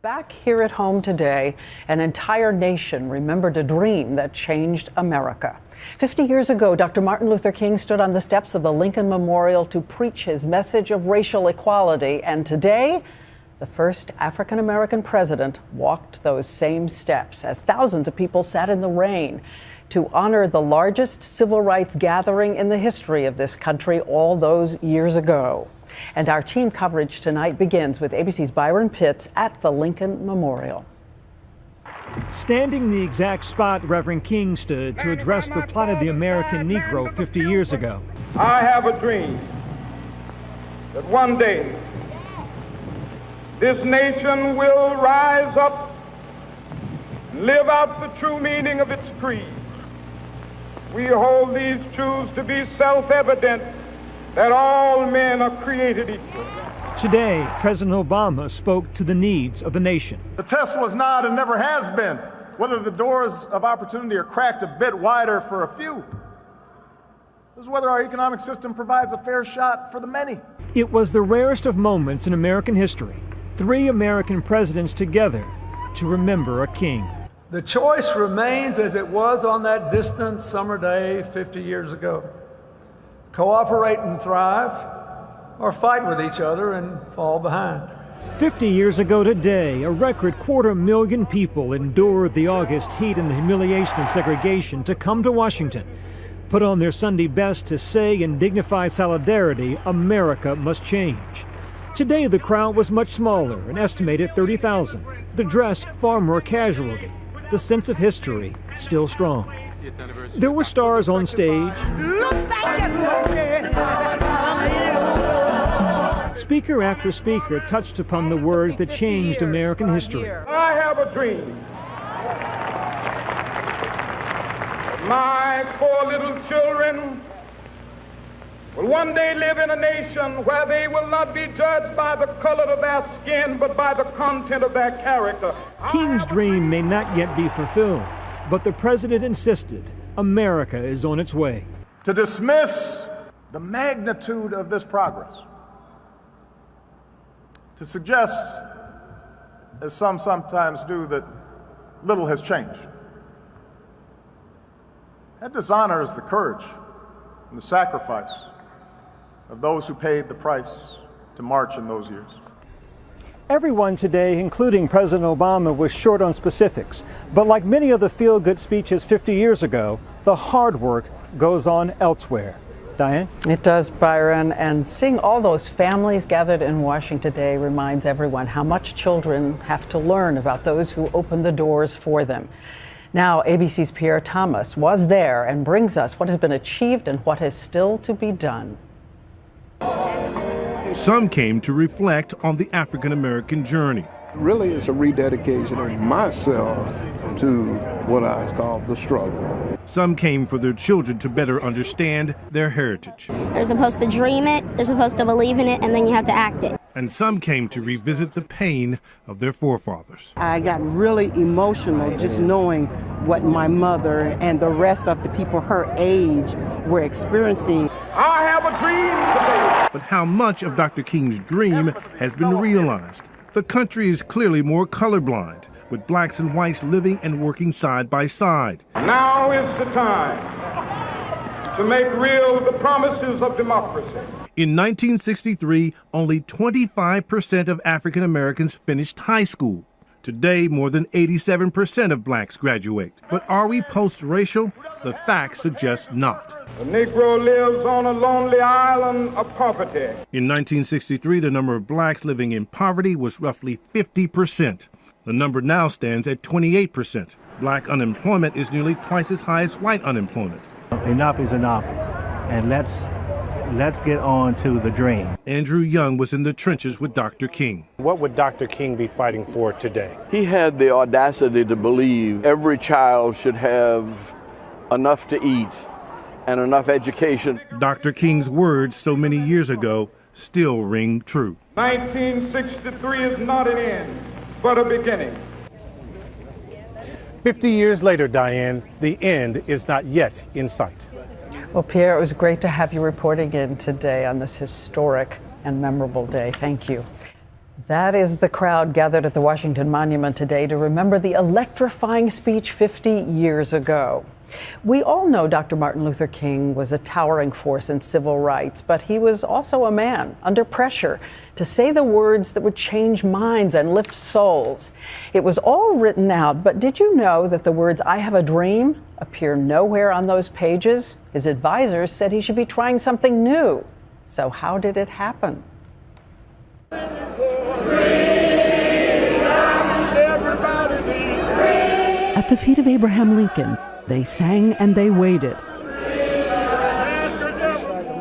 Back here at home today, an entire nation remembered a dream that changed America. 50 years ago, Dr. Martin Luther King stood on the steps of the Lincoln Memorial to preach his message of racial equality. And today, the first African-American president walked those same steps as thousands of people sat in the rain to honor the largest civil rights gathering in the history of this country all those years ago. And our team coverage tonight begins with ABC's Byron Pitts at the Lincoln Memorial. Standing the exact spot Reverend King stood to address the plight of the American Negro 50 years ago. I have a dream that one day this nation will rise up and live out the true meaning of its creed. We hold these truths to be self-evident, that all men are created equal. Today, President Obama spoke to the needs of the nation. The test was not and never has been whether the doors of opportunity are cracked a bit wider for a few. This is whether our economic system provides a fair shot for the many. It was the rarest of moments in American history. 3 American presidents together to remember a king. The choice remains as it was on that distant summer day 50 years ago. Cooperate and thrive, or fight with each other and fall behind. 50 years ago today, a record 250,000 people endured the August heat and the humiliation of segregation to come to Washington, put on their Sunday best to say in dignified solidarity, America must change. Today, the crowd was much smaller, an estimated 30,000. The dress far more casualty. The sense of history still strong. There were stars on stage. Speaker after speaker touched upon the words that changed American history. I have a dream. My 4 little children will one day live in a nation where they will not be judged by the color of their skin, but by the content of their character. King's dream may not yet be fulfilled, but the president insisted America is on its way. To dismiss the magnitude of this progress, to suggest, as some sometimes do, that little has changed, that dishonors the courage and the sacrifice of those who paid the price to march in those years. Everyone today, including President Obama, was short on specifics. But like many of the feel-good speeches 50 years ago, the hard work goes on elsewhere. Diane? It does, Byron. And seeing all those families gathered in Washington today reminds everyone how much children have to learn about those who opened the doors for them. Now, ABC's Pierre Thomas was there and brings us what has been achieved and what is still to be done. Some came to reflect on the African-American journey. Really, it's a rededication of myself to what I call the struggle. Some came for their children to better understand their heritage. They're supposed to dream it, they're supposed to believe in it, and then you have to act it. And some came to revisit the pain of their forefathers. I got really emotional just knowing what my mother and the rest of the people her age were experiencing. I have a dream today. But how much of Dr. King's dream has been realized? The country is clearly more colorblind, with blacks and whites living and working side by side. Now is the time to make real the promises of democracy. In 1963, only 25% of African Americans finished high school. Today, more than 87% of blacks graduate. But are we post-racial? The facts suggest not. The Negro lives on a lonely island of poverty. In 1963, the number of blacks living in poverty was roughly 50%. The number now stands at 28%. Black unemployment is nearly twice as high as white unemployment. Enough is enough, and let's get on to the dream. Andrew Young was in the trenches with Dr. King. What would Dr. King be fighting for today? He had the audacity to believe every child should have enough to eat and enough education. Dr. King's words so many years ago still ring true. 1963 is not an end, but a beginning. 50 years later, Diane, the end is not yet in sight. Well, Pierre, it was great to have you reporting in today on this historic and memorable day. Thank you. That is the crowd gathered at the Washington Monument today to remember the electrifying speech 50 years ago. We all know Dr. Martin Luther King was a towering force in civil rights, but he was also a man under pressure to say the words that would change minds and lift souls. It was all written out, but did you know that the words "I have a dream" appear nowhere on those pages? His advisors said he should be trying something new. So how did it happen? At the feet of Abraham Lincoln, they sang and they waited.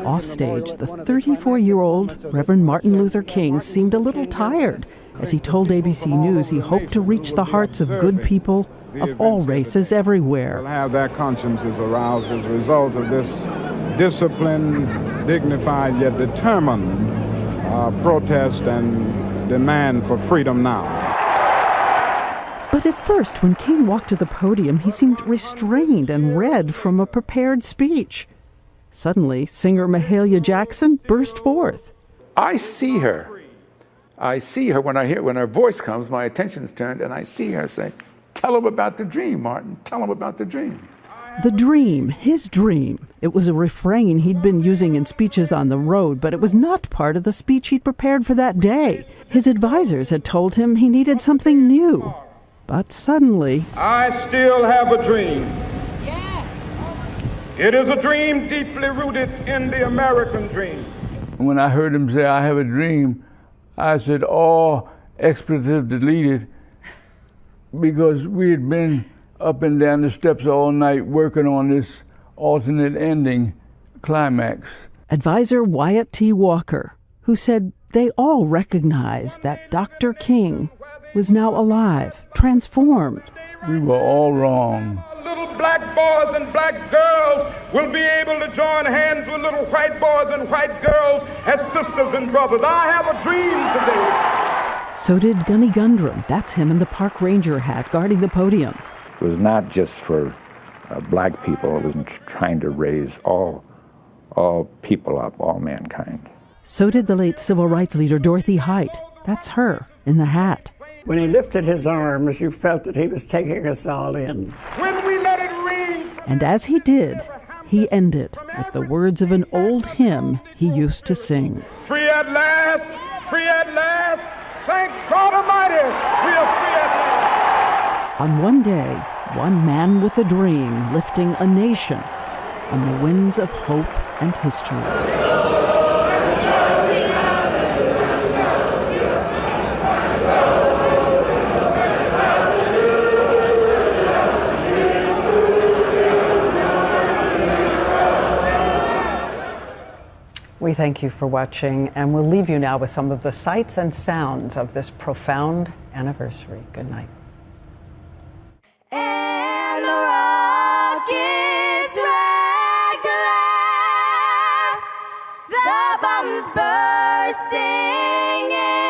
Offstage, the 34-year-old Reverend Martin Luther King seemed a little tired as he told ABC News he hoped to reach the hearts of good people of all races everywhere. Will have their consciences aroused as a result of this disciplined, dignified, yet determined protest and demand for freedom now. But at first, when King walked to the podium, he seemed restrained and read from a prepared speech. Suddenly, singer Mahalia Jackson burst forth. I see her. I see her when her voice comes, my attention is turned, and I see her say, "Tell him about the dream, Martin. Tell him about the dream." The dream, his dream. It was a refrain he'd been using in speeches on the road, but it was not part of the speech he'd prepared for that day. His advisors had told him he needed something new. But suddenly, I still have a dream. It is a dream deeply rooted in the American dream. When I heard him say, "I have a dream," I said, "All expletive deleted," because we had been up and down the steps all night working on this alternate ending climax. Advisor Wyatt T. Walker, who said they all recognized that Dr. King was now alive, transformed. We were all wrong. Little black boys and black girls will be able to join hands with little white boys and white girls as sisters and brothers. I have a dream today. So did Gunny Gundrum. That's him in the park ranger hat guarding the podium. It was not just for black people. It was trying to raise all people up, all mankind. So did the late civil rights leader Dorothy Height. That's her in the hat. When he lifted his arms, you felt that he was taking us all in. When we let it ring. And as he did, he ended with the words of an old hymn he used to sing. Free at last, free at last. Thank God Almighty, we are free at last. On one day, one man with a dream lifting a nation on the winds of hope and history. We thank you for watching, and we'll leave you now with some of the sights and sounds of this profound anniversary. Good night. And the rockets regular, the bombs bursting in.